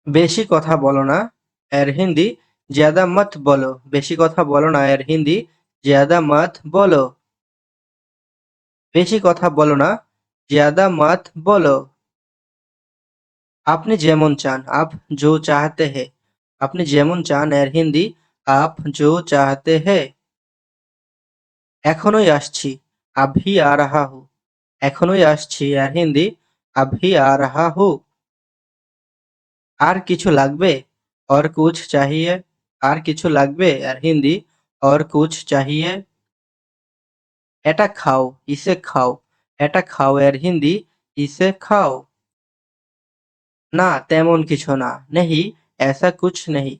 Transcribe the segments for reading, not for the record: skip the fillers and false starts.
বেশি কথা বলো না, এর হিন্দি ज़्यादा मत बोलो। বেশি কথা বলো না, এর হিন্দি ज़्यादा मत बोलो। বেশি কথা বলো না, ज़्यादा मत बोलो। আপনি যেমন চান, आप जो चाहते हैं। আপনি যেমন চান, এর হিন্দি आप जो चाहते हैं। এখনই আসছি, अभी आ रहा हूँ। এখনই আসছি, এর হিন্দি अभी आ रहा हूँ। আর কিছু লাগবে, और कुछ चाहिए। আর কিছু লাগবে, এর হিন্দি और कुछ चाहिए। এটা খাও, इसे खाओ। এটা খাও, এর হিন্দি इसे खाओ। না তেমন কিছু না, नहीं ऐसा कुछ नहीं।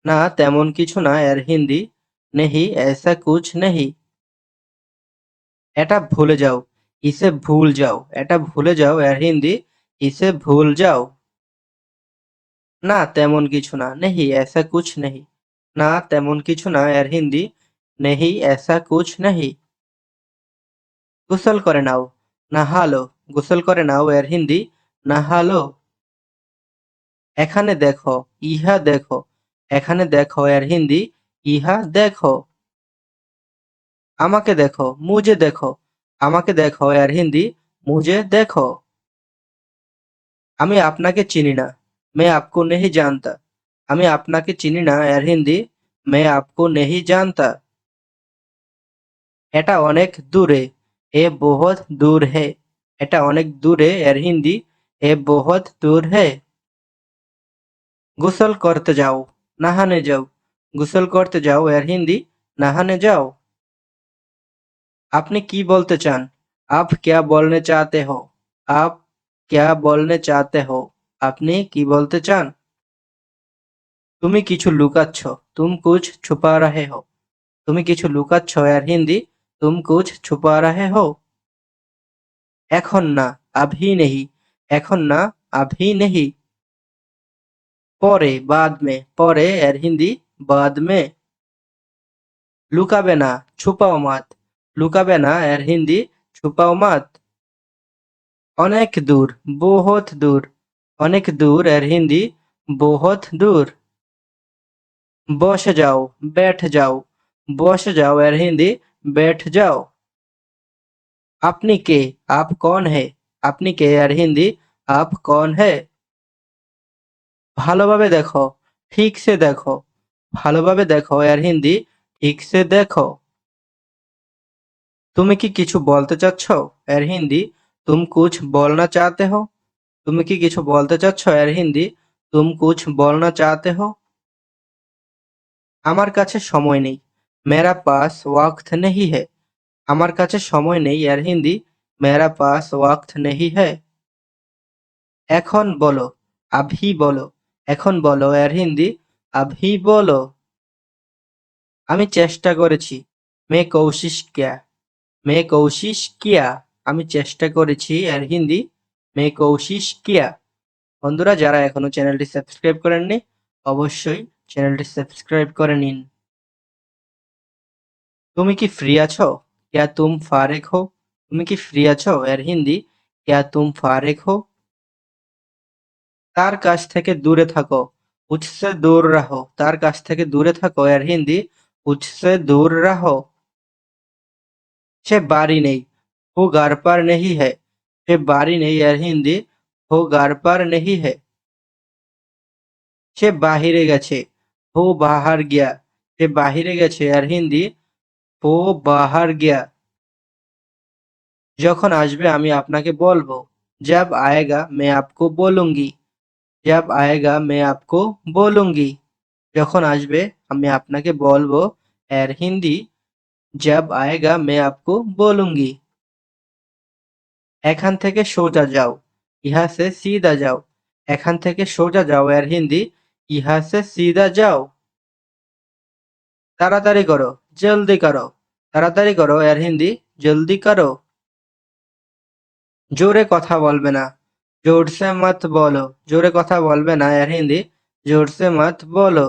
না তেমন কিছু না, এর হিন্দি नहीं ऐसा कुछ नहीं। এটা ভুলে যাও, इसे भूल जाओ। এটা ভুলে যাও, এর হিন্দি इसे भूल जाओ। না তেমন কিছু না, नहीं ऐसा कुछ नहीं। না তেমন কিছু না, এর হিন্দি नहीं ऐसा कुछ नहीं। গোসল করে নাও, নাহা লো। গোসল করে নাও, এর হিন্দি নাহা লো। এখানে দেখো, ইহা দেখো। এখানে দেখো, এর হিন্দি ইহা দেখো। আমাকে দেখো, মুঝে দেখো। আমাকে দেখো, এর হিন্দি মুঝে দেখো। আমি আপনাকে চিনি না, मैं आपको नहीं जानता। আমি আপনাকে চিনি না, এর হিন্দি मैं आपको नहीं जानता। এটা অনেক দূরে, এ বহুত দূর है। এটা অনেক দূরে, এর হিন্দি এ বহুত দূর है। গোসল করতে যাও, नहाने যাও। গোসল করতে যাও, এর হিন্দি नहाने যাও। আপনি কি বলতে চান, आप क्या बोलने चाहते हो। आप क्या बोलने चाहते हो। আপনি কি বলতে চান। তুমি কিছু লুকাচ্ছ, तुम कुछ छुपा रहे हो। তুমি কিছু লুকাচ্ছ, এর হিন্দি तुम कुछ छुपा रहे हो। এখন না, अभी नहीं। এখন না, अभी नहीं। পরে, बाद में। পরে, এর হিন্দি बाद में। লুকাবে না, ছুপাও মাত। লুকাবে না, এর হিন্দি ছুপাও মাত। অনেক দূর, বহুত দূর। অনেক দূর, এর হিন্দি বহুত দূর। বসে যাও, बैठ যাও। বসে যাও, এর হিন্দি बैठ যাও। আপনি কে, आप कौन है। আপনি কে, এর হিন্দি आप कौन है। ভালোভাবে দেখো, ঠিক সে দেখো। ভালোভাবে দেখো, এর হিন্দি ঠিক সে দেখো। তুমি কি কিছু বলতে চাচ্ছ, এর হিন্দি तुम कुछ बोलना चाहते हो। তুমি কি কিছু বলতে চাচ্ছ, এর হিন্দি तुम कुछ बोलना चाहते हो। আমার কাছে সময় নেই, मेरा पास वक्त नहीं है। আমার কাছে সময় নেই, এর হিন্দি मेरा पास वक्त नहीं है। এখন বলো, अभी বলো। এখন বলো, এর হিন্দি अभी बोलो। আমি চেষ্টা করেছি, मैं कोशिश किया। मैं कोशिश किया। আমি চেষ্টা করেছি, এর হিন্দি मैं कोशिश किया। বন্ধুরা, যারা এখনো চ্যানেলটি সাবস্ক্রাইব করেননি, অবশ্যই চ্যানেলটি সাবস্ক্রাইব করে নিন। তুমি কি ফ্রি আছো, क्या तुम फारिग हो। তুমি কি ফ্রি আছো, এর হিন্দি क्या तुम फारिग हो। তার কাছ থেকে দূরে থাকো, उससे दूर रहो। তার কাছ থেকে দূরে থাকো, এর হিন্দি उससे दूर रहो। সে বাড়ি নেই, वो घर पर नहीं है। সে বাড়ি নেই, এর হিন্দি वो घर पर नहीं है। সে বাহিরে গেছে, वो बाहर गया। সে বাহিরে গেছে, এর হিন্দি वो बाहर गया। যখন আসবে আমি আপনাকে বলবো, जब आएगा मैं आपको बोलूंगी। जब आएगा मैं आपको बोलूंगी। যখন আসবে আমি আপনাকে বলবো, এর হিন্দি जब आएगा मैं आपको बोलूंगी। এখান থেকে সোজা যাও, ইহা সে সিধা যাও। এখান থেকে সোজা যাও, এর হিন্দি ইহা সে সিধা যাও। তাড়াতাড়ি করো, জলদি করো। তাড়াতাড়ি করো, এর হিন্দি জলদি করো। জোরে কথা বলবে না, জোর সে মত বলো। জোরে কথা বলবে না, এর হিন্দি জোর সে মত বলো।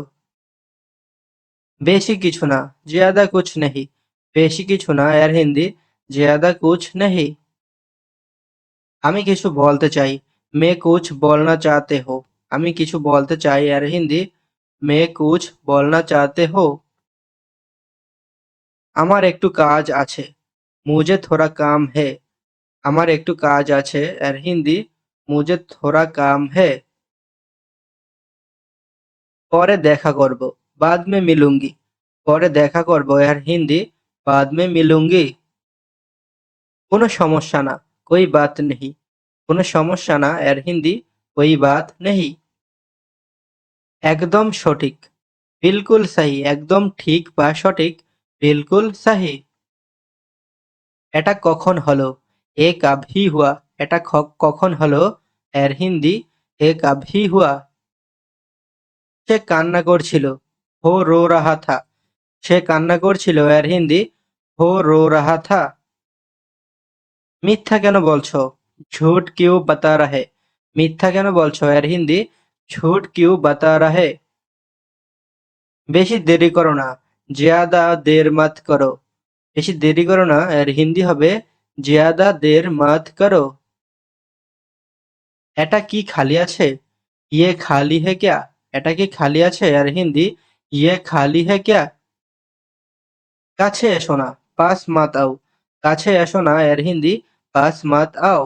বেশি কিছু না, ज्यादा कुछ नहीं। বেশি কিছু না, এর হিন্দি ज्यादा कुछ नहीं। আমি কিছু বলতে চাই, मैं कुछ बोलना चाहते हो। আমি কিছু বলতে চাই এর হিন্দি मैं कुछ बोलना चाहते हो আমার একটু কাজ আছে मुझे थोड़ा काम है আমার একটু কাজ আছে এর হিন্দি मुझे थोड़ा काम है পরে দেখা করব बाद में मिलूंगी পরে দেখা করব এর হিন্দি बाद में मिलूंगी কোনো সমস্যা না कोई बात नहीं কোনো সমস্যা না এর হিন্দি कोई बात नहीं একদম সঠিক बिल्कुल सही একদম ঠিক বা সঠিক बिल्कुल सही এটা কখন হলো এ কাভি হুয়া এটা কখন হলো এর হিন্দি এ কাভি হুয়া সে কান্না করছিল হো রো রাহা থা সে কান্না করছিল এর হিন্দি হো রো রাহা থা মিথ্যা কেন বলছো ঝুট কিউ বাতা রাহে মিথ্যা কেন বলছো এর হিন্দি ঝুট কিউ বাতা রাহে বেশি দেরি করো না জিয়াদা দের মত করো বেশি দেরি করো না এর হিন্দি হবে জিয়াদা দের মত করো এটা কি খালি আছে ইয়ে খালি হে ক্যা এটা কি খালি আছে এর হিন্দি ইয়ে খালি হে ক্যা কাছে এসো না পাস মাত আও কাছে এসো না এর হিন্দি পাস মাত আও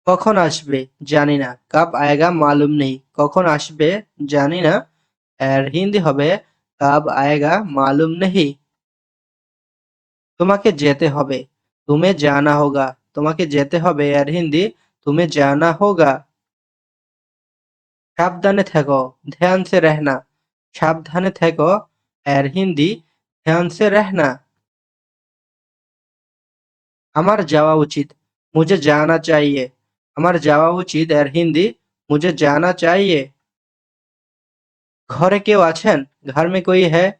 কখন আসবে জানি না কব আয়েগা মালুম নেই কখন আসবে জানি না এর হিন্দি হবে কব আয়েগা মালুম নেহি তোমাকে যেতে হবে তুমি জানা হোগা তোমাকে যেতে হবে এর হিন্দি তুমি জানা হোগা সাবধানে থেকো ধ্যান সে রহনা সাবধানে থেকো এর হিন্দি ধ্যান সে রহনা আমার যাওয়া উচিত মুঝে জানা চাইয়ে আমার যাওয়া উচিত এর হিন্দি মুঝে জানা চাইয়ে ঘরে কেউ আছেন ঘর মে কোই হ্যায়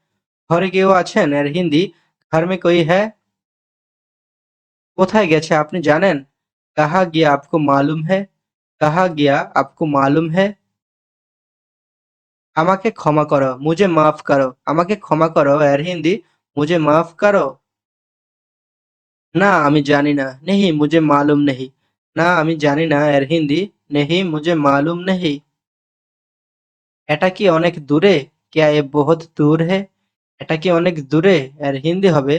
ঘরে কেউ আছেন এর হিন্দি ঘর মে কোই হ্যায় কোথায় গেছে আপনি জানেন কাহা গিয়া আপকো মালুম হ্যায় কাহা গিয়া আপকো মালুম হ্যায় আমাকে ক্ষমা করো মুঝে মাফ করো আমাকে ক্ষমা করো এর হিন্দি মুঝে মাফ করো না আমি জানি না নেহি মুঝে মালুম নেহি না আমি জানি না এর হিন্দি নেহি মুঝে মালুম নেহি এটা কি অনেক দূরে क्या ये बहुत दूर है এটা কি অনেক দূরে এর হিন্দি হবে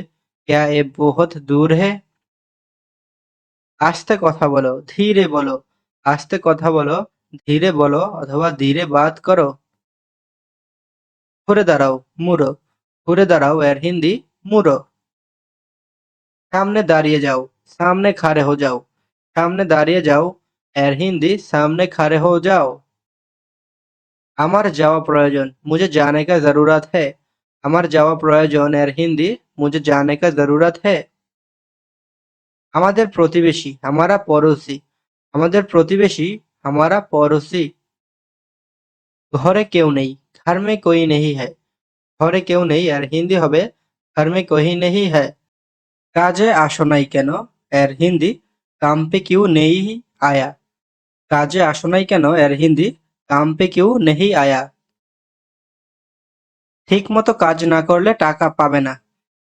क्या ये बहुत दूर है আস্তে কথা বলো ধীরে বলো আস্তে কথা বলো ধীরে বলো অথবা ধীরে বাত করো ঘুরে দাঁড়াও মুড়ো ঘুরে দাঁড়াও এর হিন্দি মুড়ো সামনে দাঁড়িয়ে যাও সামনে খাড়ে হো যাও সামনে দাঁড়িয়ে যাও এর হিন্দি সামনে খাড়ে হো যাও আমার যাওয়া প্রয়োজন মুঝে জানে কা জরুরত হ্যায় আমার যাওয়া প্রয়োজন এর হিন্দি মুঝে জানে কা জরুরত হ্যায় আমাদের প্রতিবেশী हमारा पड़ोसी আমাদের প্রতিবেশী हमारा पड़ोसी ঘরে কেউ নেই घर में कोई नहीं है ঘরে কেউ নেই আর হিন্দি হবে घर में कोई नहीं है কাজে আসো নাই কেন এর হিন্দি কাম পে কিউ নেই আয়া কাজে আসো নাই কেন এর হিন্দি কাম পে কিউ নেহি আয়া ঠিক মতো কাজ না করলে টাকা পাবে না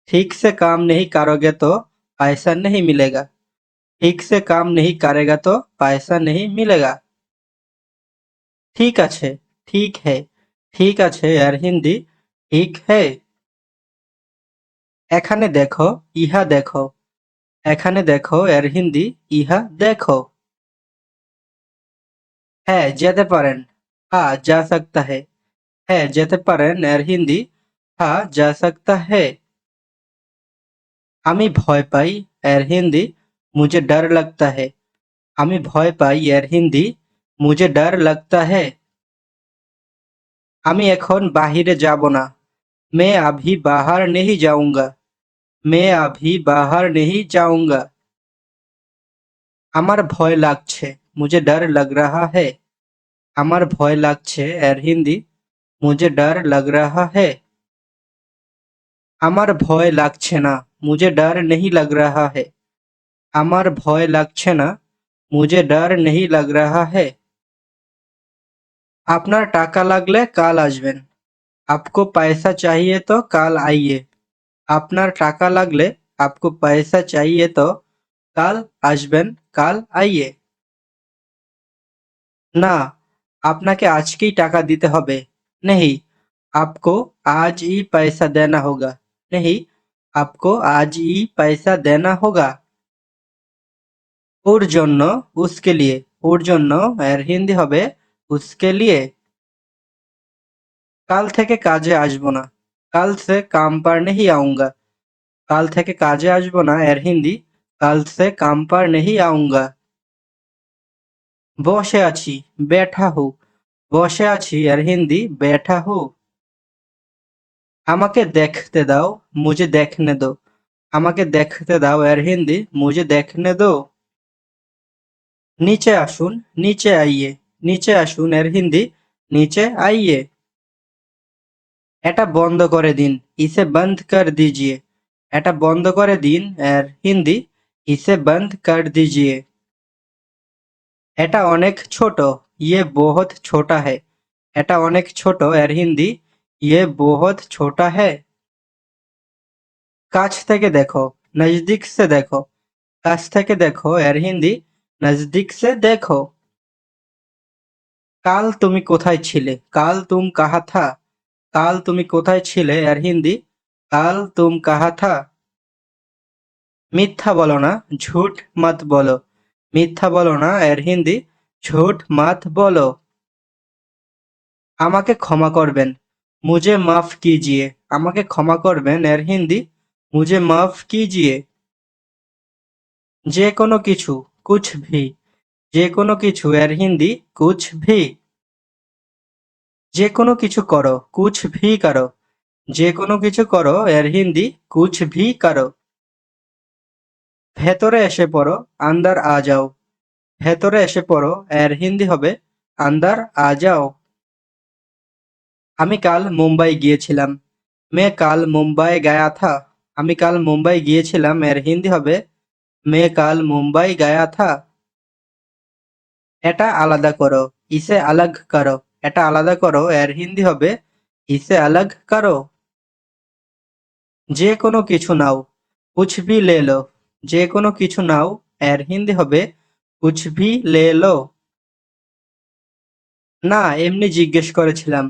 ঠিক সে কাম নেহি কারোগে তো পয়সা নেহি মিলেগা ঠিক সে কাম নেহি করেগা তো পয়সা নেহি মিলেগা ঠিক আছে ঠিক হে ঠিক আছে এর হিন্দি ঠিক হে এখানে দেখো ইহা দেখো এখানে দেখো এর হিন্দি ইহা দেখো হ্যাঁ যেতে পারেন হ্যাঁ যা সকতা है হ্যাঁ যেতে পারেন এর হিন্দি হ্যাঁ যা সকতা है আমি ভয় পাই এর হিন্দি মুঝে ডর लगता है আমি ভয় পাই এর হিন্দি মুঝে ডর लगता है আমি এখন বাহিরে যাব না मैं अभी बाहर नहीं जाऊंगा मैं अभी बाहर नहीं जाऊंगा আমার ভয় লাগছে मुझे डर लग रहा है আমার ভয় লাগছে এর হিন্দি मुझे डर लग रहा है আমার ভয় লাগছে না मुझे डर नहीं लग रहा है আমার ভয় লাগছে না मुझे डर नहीं लग रहा है আপনার টাকা লাগলে কাল আসবেন आपको पैसा चाहिए तो কাল आइए আপনার টাকা লাগলে आपको पैसा चाहिए तो কাল আসবেন কাল आइए না আপনাকে আজকেই টাকা দিতে হবে। नहीं, आपको आज ही पैसा देना होगा। नहीं, आपको आज ही पैसा देना होगा। ওর জন্য, उसके लिए। ওর জন্য এর হিন্দি হবে उसके लिए। কাল থেকে কাজে আসবো না। কাল से काम पर नहीं आऊंगा। কাল থেকে কাজে আসবো না এর হিন্দি কাল से काम पर नहीं आऊंगा। বসে আছি, बैठा हूँ। বসে আছি এর হিন্দি बैठा हूँ। আমাকে দেখতে দাও, मुझे देखने दो। আমাকে দেখতে দাও এর হিন্দি मुझे देखने दो। নিচে আসুন, নিচে আইয়ে। নিচে আসুন এর হিন্দি নিচে আইয়ে। এটা বন্ধ করে দিন, इसे बंद कर दीजिए। এটা বন্ধ করে দিন এর হিন্দি इसे बंद कर दीजिए। এটা অনেক ছোট, ये बहुत छोटा है। এটা অনেক ছোট এর হিন্দি ये बहुत छोटा है। কাছ থেকে দেখো, नजदीक से देखो। কাছ থেকে দেখো এর হিন্দি नजदीक से देखो। কাল তুমি কোথায় ছিলে? কাল তুম কাহা থা। কাল তুমি কোথায় ছিলে এর হিন্দি কাল তুম কাহা থা। মিথ্যা বলো না, ঝুট মত বলো। মিথ্যা বলো না এর হিন্দি ঝুট মত বলো। আমাকে ক্ষমা করবেন, মুঝে মাফ কিজিয়ে। আমাকে ক্ষমা করবেন এর হিন্দি মুঝে মাফ কিজিয়ে। যে কোনো কিছু, কুছ ভি। যে কোনো কিছু এর হিন্দি কুছ ভি। যে কোনো কিছু করো, কুছ ভি করো। যে কোনো কিছু করো এর হিন্দি কুছ ভি করো। ভেতরে এসে পড়ো, আন্দার আ যাও। ভেতরে এসে পড়ো এর হিন্দি হবে আন্দার আ যাও। আমি কাল মুম্বাই গিয়েছিলাম। मैं কাল মুম্বাই গায়া থা। আমি কাল মুম্বাই গিয়েছিলাম এর হিন্দি হবে मैं কাল মুম্বাই গায়া থা। এটা আলাদা করো, ইসে আলাগ করো। এটা আলাদা করো এর হিন্দি হবে ইসে আলাগ করো। যে কোনো কিছু নাও, কুছ ভি লে লো। যে কোনো কিছু নাও এর হিন্দি হবে কুছ ভি লে লো। না, এমনি জিজ্ঞেস করেছিলাম।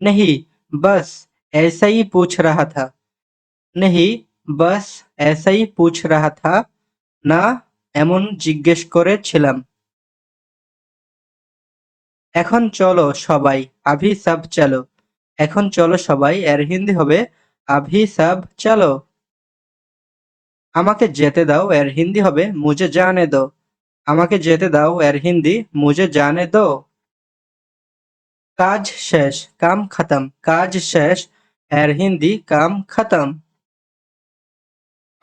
नहीं, बस ऐसा ही पूछ रहा था। नहीं, बस ऐसा ही पूछ रहा था। না, এমন জিজ্ঞেস করেছিলাম। এখন চলো সবাই, अभी सब चलो। এখন চলো সবাই এর হিন্দি হবে अभी सब चलो। আমাকে যেতে দাও এর হিন্দি হবে मुझे जाने दो। আমাকে যেতে দাও এর হিন্দি मुझे जाने दो। কাজ শেষ, কাম খতম। কাজ শেষ এর হিন্দি কাম খতম।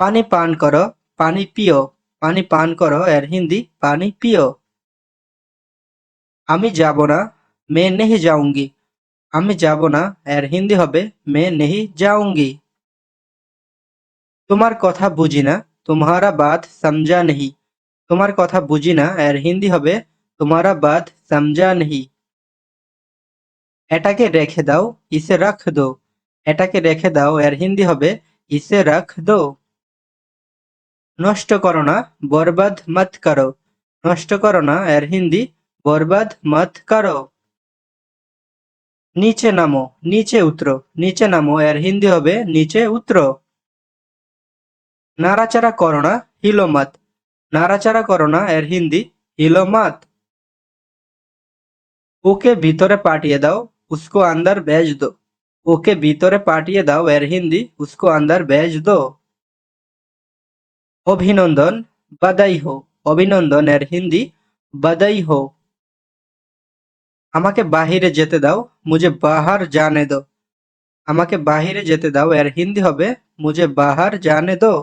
পানি পান করো, পানি পিও। পানি পান করো এর হিন্দি পানি পিও। আমি যাব না, मैं नहीं जाऊंगी। আমি যাব না এর হিন্দি হবে मैं नहीं जाऊंगी। তোমার কথা বুঝি না, तुम्हारा बात समझा नहीं। তোমার কথা বুঝি না এর হিন্দি হবে तुम्हारा बात समझा नहीं। এটাকে রেখে দাও, इसे रख दो। এটাকে রেখে দাও এর হিন্দি হবে इसे रख दो। নষ্ট করো না, বরবাদ মত করো। নষ্ট করো না এর হিন্দি বরবাদ মত করো। নিচে নামো, নিচে উতরো। নিচে নামো এর হিন্দি হবে নিচে উতরো। নাড়াচাড়া করো না, হিলো মত। নাড়াচাড়া করো না এর হিন্দি হিলো মত। ওকে ভিতরে পাঠিয়ে দাও, उसको अंदर भेज दो। ওকে ভিতরে পাঠিয়ে দাও এর হিন্দি उसको अंदर भेज दो। অভিনন্দন, বাদাই হো। অভিনন্দন এর হিন্দি বাদাই হো। আমাকে বাহিরে যেতে দাও, মুঝে বাহার জানে দো। আমাকে বাহিরে যেতে দাও এর হিন্দি হবে মুঝে বাহার জানে দো।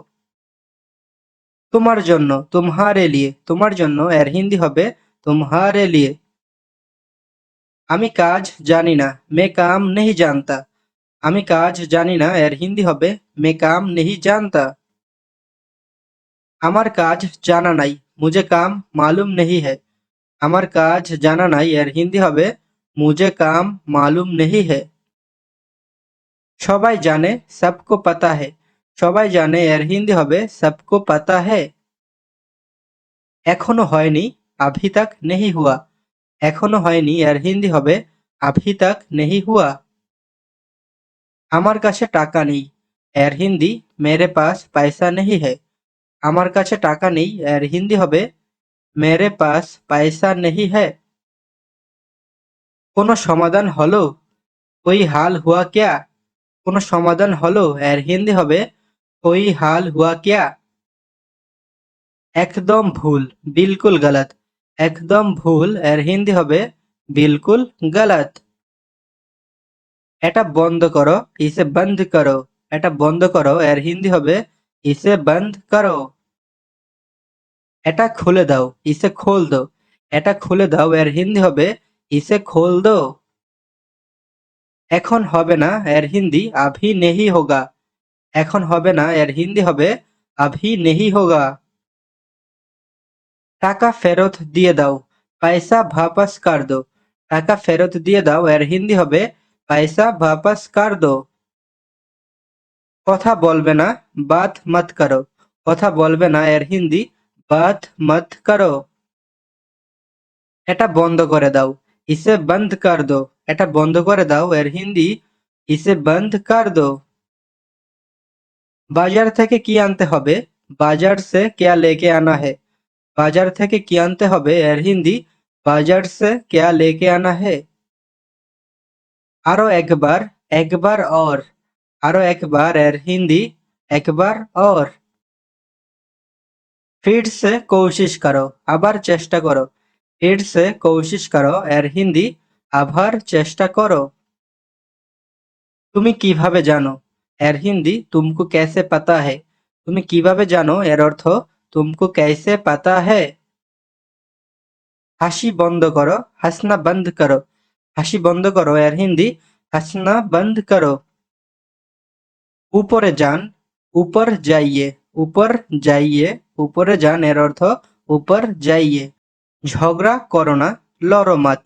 তোমার জন্য, তুমহারে লিয়ে। তোমার জন্য এর হিন্দি হবে তুমহারে লিয়ে। আমি কাজ জানি না, মে কাম নেহি জানতা। আমি কাজ জানি না এর হিন্দি হবে মে কাম নেহি জানতা। আমার কাজ জানা নাই, মুঝে কাম মালুম নেহি হ্যায়। আমার কাজ জানা নাই এর হিন্দি হবে মুঝে কাম মালুম নেহি হ্যায়। সবাই জানে, সবকো পাতা है। সবাই জানে এর হিন্দি হবে সবকো পাতা है। এখনো হয়নি, अभी तक नहीं हुआ। এখনো হয়নি এর হিন্দি হবে अभी तक नहीं हुआ। আমার কাছে টাকা নেই এর হিন্দি मेरे पास पैसा नहीं है। আমার কাছে টাকা নেই এর হিন্দি হবে मेरे पास पैसा नहीं है। কোনো সমাধান হলো? कोई हाल हुआ क्या? কোনো সমাধান হলো এর হিন্দি হবে कोई हाल हुआ क्या। একদম ভুল, বিলকুল গলত। একদম ভুল এর হিন্দি হবে বিলকুল গলত। এটা বন্ধ করো, ইসে বন্ধ করো। এটা বন্ধ করো এর হিন্দি হবে ইসে বন্ধ করো। এটা খুলে দাও, ইসে খোল দো। এটা খুলে দাও এর হিন্দি হবে ইসে খোল দো। এখন হবে না এর হিন্দি আভি নেহি হোগা। এখন হবে না এর হিন্দি হবে আভি নেহি হোগা। টাকা ফেরত দিয়ে দাও, পয়সা वापस कर दो। টাকা ফেরত দিয়ে দাও এর হিন্দি হবে পয়সা वापस कर दो। কথা বলবে না, বাত মত করো। কথা বলবে না এর হিন্দি বাত মত করো। এটা বন্ধ করে দাও, ইসে বন্ধ কর দো। এটা বন্ধ করে দাও এর হিন্দি ইসে বন্ধ কর দো। বাজার থেকে কি আনতে হবে? বাজার সে क्या लेके आना है। বাজার থেকে কি আনতে হবে এর হিন্দি বাজার সে क्या लेके आना है। আরো একবার, একবার और। আরো একবার এর হিন্দি একবার और। फिर से कोशिश करो, আবার চেষ্টা করো। फिर से कोशिश करो এর হিন্দি আবার চেষ্টা করো। তুমি কিভাবে জানো এর হিন্দি तुमको कैसे पता है। তুমি কিভাবে জানো এর অর্থ तुमको कैसे पता है। হাসি বন্ধ করো, হাসনা বন্ধ করো। হাসি বন্ধ করো এর হিন্দি হাসনা বন্ধ করো। উপরে যান, উপর যাইয়ে। উপর যাইয়ে, উপরে যান এর অর্থ উপর যাইয়ে। ঝগড়া করো না, লড়ো মত।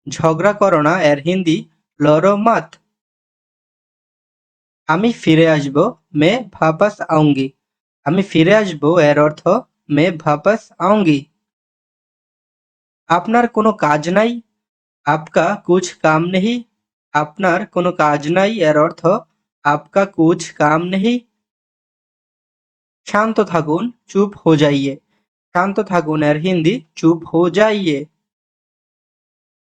ঝগড়া করো না এর হিন্দি লড়ো মত। আমি ফিরে আসবো, मैं वापस आऊंगी। আমি ফিরে আসবো এর অর্থ मैं वापस आऊंगी। আপনার কোনো কাজ নাই, आपका कुछ काम नहीं। আপনার কোনো কাজ নাই এর অর্থ आपका कुछ काम नहीं। শান্ত থাকুন, চুপ হো যাইয়ে। শান্ত থাকুন এর হিন্দি চুপ হো যাইয়ে।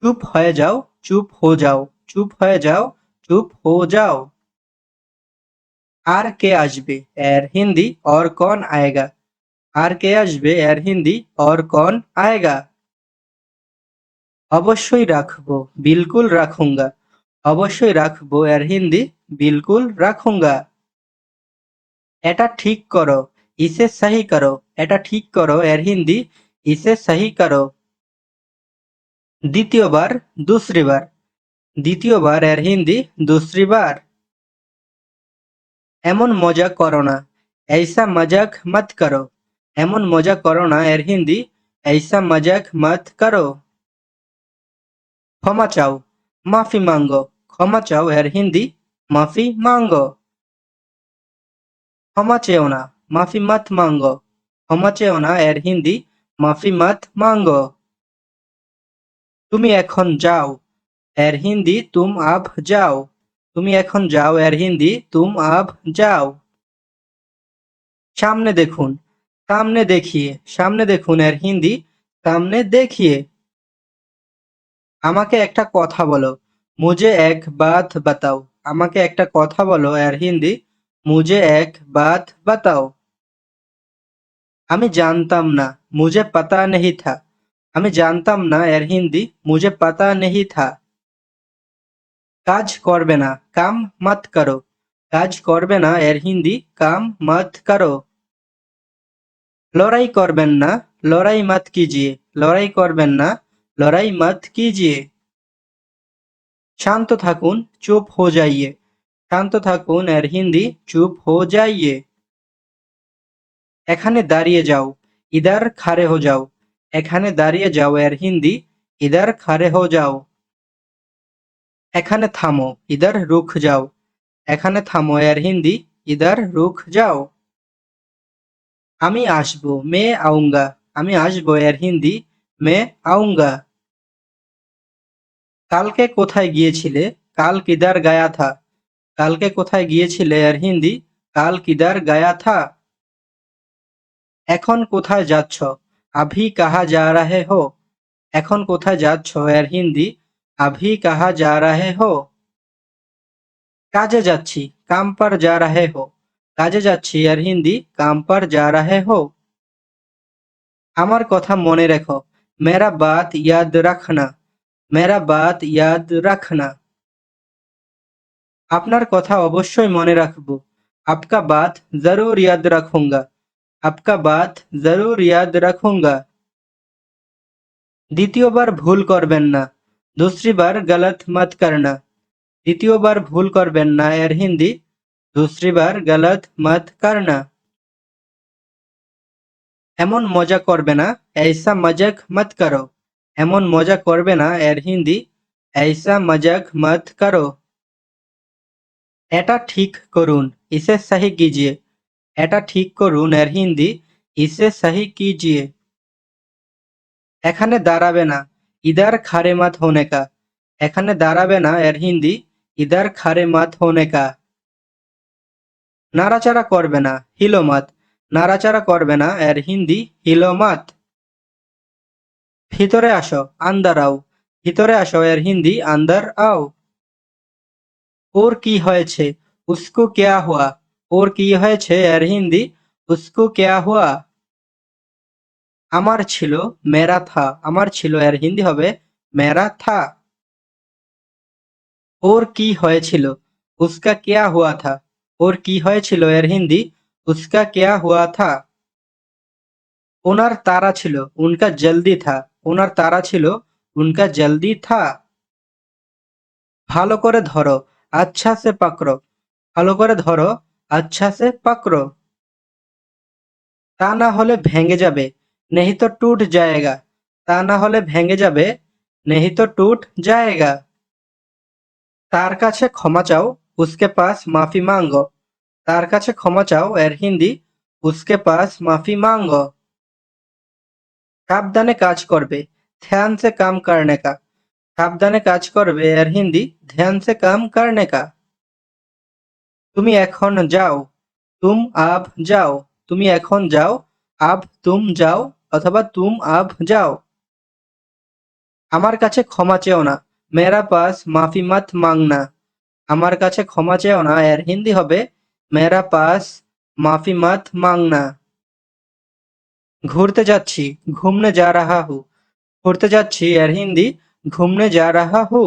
চুপ হয়ে যাও, চুপ হো যাও। চুপ হয়ে যাও, চুপ হো যাও। আর কে আসবে এর হিন্দি और कौन आएगा। আর কে আসবে এর হিন্দি और कौन आएगा। অবশ্যই রাখবো, বিলকুল রাখুঙ্গা। অবশ্যই রাখবো এর হিন্দি বিলকুল রাখুঙ্গা। এটা ঠিক করো, ইসে সহি করো। এটা ঠিক করো এর হিন্দি ইসে সহি করো। দ্বিতীয়বার, दूसरी बार। দ্বিতীয়বার এর হিন্দি दूसरी बार। এমন মজা করো না, ऐसा मजाक मत करो। এমন মজা করো না এর হিন্দি ऐसा मजाक मत करो। ক্ষমা চাও, মাফি মাঙ্গো। ক্ষমা চাও এর হিন্দি মাফি মাঙ্গো। ক্ষমা চেও না, মাফি মত মাঙ্গো। ক্ষমা চেও না এর হিন্দি মাফি মত মাঙ্গো। তুমি এখন যাও এর হিন্দি তুম আব যাও। তুমি এখন যাও এর হিন্দি তুম আব যাও। সামনে দেখুন, সামনে দেখিয়ে। সামনে দেখুন এর হিন্দি সামনে দেখিয়ে। আমাকে একটা কথা বলো, মুঝে এক বাত বাতাও। আমাকে একটা কথা বলো এর হিন্দি মুঝে এক বাত বাতাও। আমি জানতাম না, মুঝে পাতা নেহি থা। আমি জানতাম না এর হিন্দি মুঝে পাতা নেহি থা। কাজ করবে না, কাম মত করো। কাজ করবে না এর হিন্দি কাম মত করো। লড়াই করবেন না, লড়াই মত কিজিয়ে। লড়াই করবেন না, লড়াই মত কিজিয়ে। শান্ত থাকুন, চুপ হো যাইয়ে। শান্ত থাকুন এর হিন্দি চুপ হো যাইয়ে। এখানে দাঁড়িয়ে যাও, ইধার খাড়ে হো যাও। এখানে দাঁড়িয়ে যাও এর হিন্দি ইধার খাড়ে হো যাও। এখানে থামো, ইধার রুখ যাও। এখানে থামো এর হিন্দি ইধার রুখ যাও। আমি আসবো, मैं आऊंगा। আমি আসবো এর হিন্দি मैं आऊंगा। কালকে কোথায় গিয়েছিলে? কাল কিদার গায়া থা। কালকে কোথায় গিয়েছিলে এর হিন্দি কাল কিদার গায়া থা। এখন কোথায় যাচ্ছ? আভি কাহা যা রাহে হো। এখন কোথায় যাচ্ছ এর হিন্দি আভি কাহা যা রাহে হো। কাজে যাচ্ছি কাম পর যা রাহে হো। কাজে যাচ্ছি এর হিন্দি কাম পর যা রাহে হো। আমার কথা মনে রেখো মেরা বাত ইয়াদ রাখনা। মেরা বাত ইয়াদ রাখনা। আপনার কথা অবশ্যই মনে রাখবো। আপকা বাত জরুর ইয়াদ রাখুঙ্গা। আপকা বাত জরুর ইয়াদ রাখুঙ্গা। দ্বিতীয়বার ভুল করবেন না। दूसरी बार गलत मत करना। দ্বিতীয়বার ভুল করবেন না এর হিন্দি दूसरी बार गलत मत करना। এমন মজা করবে না ऐसा मजाक मत करो। এমন মজা করবে না এর হিন্দি ऐसा मजाक मत करो। এটা ঠিক করুন इसे सही कीजिए। এটা ঠিক করুন এর হিন্দি इसे सही कीजिए। এখানে দাঁড়াবে না इधर खड़े मत होने का। এখানে দাঁড়াবে না এর হিন্দি इधर खड़े मत होने का। নাড়াচাড়া করবে না হিলো মত। নাড়াচাড়া করবে না এর হিন্দি হিলো মত। ভিতরে আসো আন্দার আও। ভিতরে আসো এর হিন্দি আন্দার আও। ওর কি হয়েছে উসকো ক্যা হুয়া। ওর কি হয়েছে এর হিন্দি উসকো ক্যা হুয়া। আমার ছিল মেরা থা। আমার ছিল এর হিন্দি হবে মেরা থা। ওর কি হয়েছিল উসকা ক্যা হুয়া থা। ওর কি হয়েছিল এর হিন্দি উসকা ক্যা হুয়া থা। ওনার তাড়া ছিল উনকা জলদি থা। ওনার তাড়া ছিল উনকা জলদি থা। ভালো করে ধরো আচ্ছা সে পাকড়ো। ভালো করে ধরো আচ্ছা সে পাকড়ো। তা না হলে ভেঙে যাবে নেহি তো টুট জায়েগা। তা না হলে ভেঙে যাবে নেহি তো টুট জায়েগা। তার কাছে ক্ষমা চাও উসকে পাস মাফি মাঙ্গো। তার কাছে ক্ষমা চাও এর হিন্দি উসকে পাস মাফি মাঙ্গো। সাবধানে কাজ করবে ধ্যান সে কাম করনে কা। সাবধানে কাজ করবে এর হিন্দি ধ্যান সে কাম করনে কা। তুমি এখন যাও তুম আব যাও। তুমি এখন যাও আব তুম যাও অথবা তুম আব যাও। আমার কাছে ক্ষমা চেও না মেরা পাস মাফি মত মাংনা। আমার কাছে ক্ষমা চেও না এর হিন্দি হবে মেরা পাস মাফি মত মাংনা। ঘুরতে যাচ্ছি ঘুমনে যা রাহা হু। ঘুরতে যাচ্ছি এর হিন্দি ঘুমনে যা রাহা হু।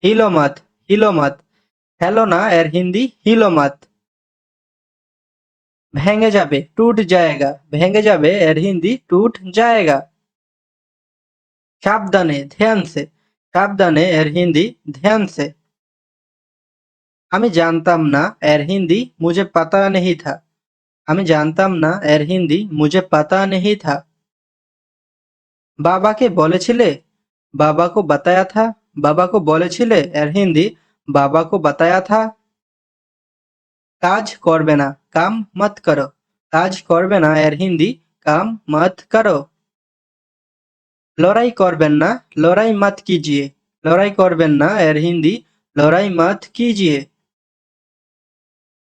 হিলো মত হিলো মত। হেলো না এর হিন্দি হিলো মত। ভেঙে যাবে টুট জায়েগা। ভেঙে যাবে এর হিন্দি টুট জায়েগা। সাবধানে ধ্যান সে। সাবধানে এর হিন্দি ধ্যান সে। আমি জানতাম না এর হিন্দি মুঝে পাতা নেহি থা। আমি জানতাম না এর হিন্দি মুঝে পাতা নেহি থা। বাবাকে বলেছিলে বাবা কো বাতায়া থা। বাবা কো বলেছিলে এর হিন্দি বাবা কো বাতায়া থা। কাজ করবে না কাম মত করো। কাজ করবে না এর হিন্দি কাম মত করো। লড়াই করবেন না লড়াই মত কিজিয়ে। লড়াই করবেন না এর হিন্দি লড়াই মত কিজিয়ে।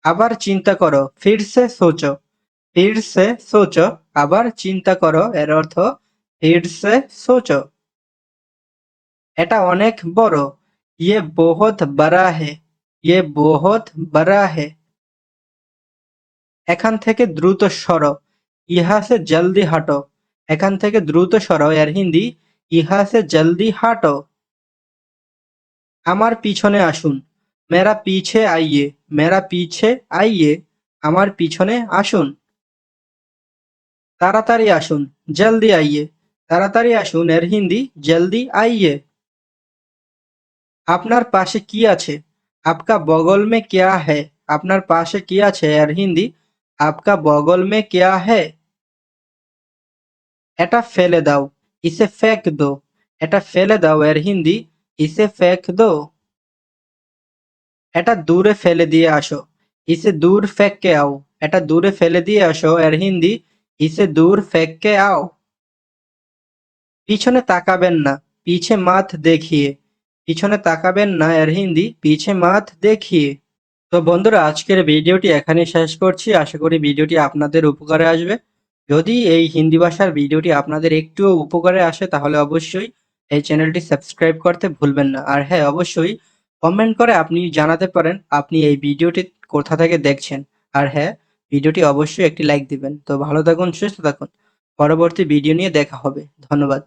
আবার চিন্তা করো ফির সে সোচো। ফির সে সোচো। আবার চিন্তা করো এর অর্থ ফির সে সোচো। এটা অনেক বড় ইয়ে বহুত বড়া হে। ইয়ে বহুত বড়া হে। এখান থেকে দ্রুত সরো ইহা সে জলদি হাঁটো। এখান থেকে দ্রুত সরো এর হিন্দি ইহা সে জলদি হাঁটো। আমার পিছনে আসুন মেরা পিছে আইয়ে। মেরা পিছে আইয়ে। আমার পিছনে আসুন। তাড়াতাড়ি আসুন জলদি আইয়ে। তাড়াতাড়ি আসুন এর হিন্দি জলদি আইয়ে। আপনার পাশে কি আছে আপকা বগল মে ক্যা হ্যায়। আপনার পাশে কি আছে এর হিন্দি আপকা বগল মে ক্যা হ্যায়। এটা ফেলে দাও ইসে ফেক দো। এটা ফেলে দাও এর হিন্দি ইসে ফেক দো। এটা দূরে ফেলে দিয়ে আসো ইসে দূর ফেঁকে আও। এটা দূরে ফেলে দিয়ে আসো এর হিন্দি ইসে দূর ফেঁকে আও। পিছনে তাকাবেন না পিছে মাথ দেখিয়ে। পিছনে তাকাবেন না এর হিন্দি পিছে মাথ দেখিয়ে। তো বন্ধুরা, আজকের ভিডিওটি এখানেই শেষ করছি। আশা করি ভিডিওটি আপনাদের উপকারে আসবে। যদি এই হিন্দি ভাষার ভিডিওটি আপনাদের একটুও উপকারে আসে তাহলে অবশ্যই এই চ্যানেলটি সাবস্ক্রাইব করতে ভুলবেন না। আর হ্যাঁ, অবশ্যই কমেন্ট করে আপনি জানাতে পারেন আপনি এই ভিডিওটি কোথা থেকে দেখছেন। আর হ্যাঁ, ভিডিওটি অবশ্যই একটি লাইক দিবেন। তো ভালো থাকুন, সুস্থ থাকুন। পরবর্তী ভিডিও নিয়ে দেখা হবে। ধন্যবাদ।